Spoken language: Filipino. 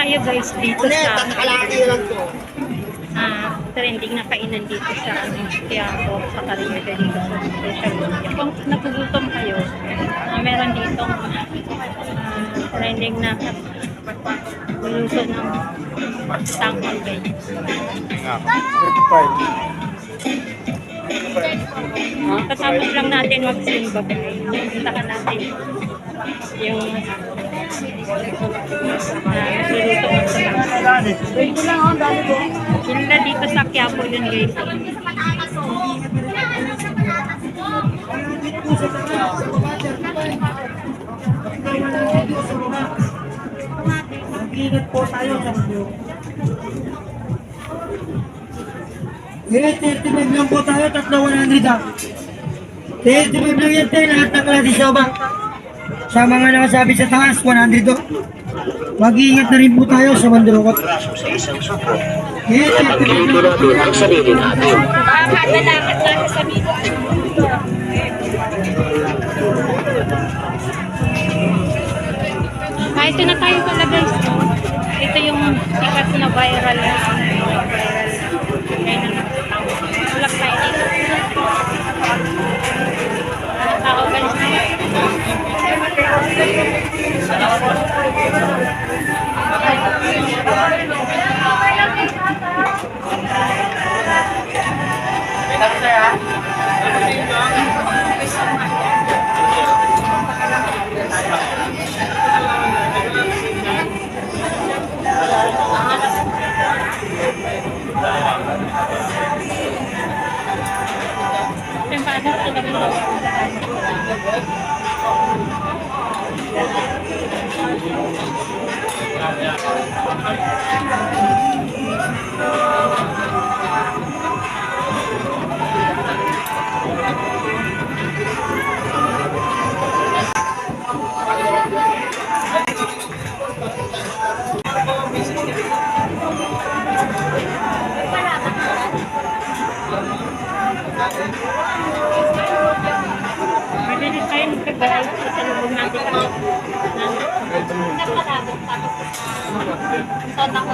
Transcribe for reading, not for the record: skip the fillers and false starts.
tayo guys dito sa trending na kainan dito sa Quiapo, sa Caribe dito sa social media. Kung nagugutom kayo, meron dito trending na luluto ng tangkol guys. Katapos lang natin magsimba guys. Puntahan natin yung nagluluto ng sila dito sa Quiapo yun guys. Mag-ingat po tayo sa video. Tinitibig lang po tayo, 3,100 ah. Tinitibig lang yan tayo, lahat ng klase soba. Sa mga nakasabi sa taas, 100 do. Mag-iingat na rin po tayo sa mandurukot. Sa isang suko, napagkilito natin ang sarili natin. Makakadalakat natin sa video. Ito na tayo pala guys. Ito yung sikat na viral. Tulak tayo dito. Tao guys. Magalit tayo magkagalit sa lubong natin kami. Nagpalabot tapos. Sota ko.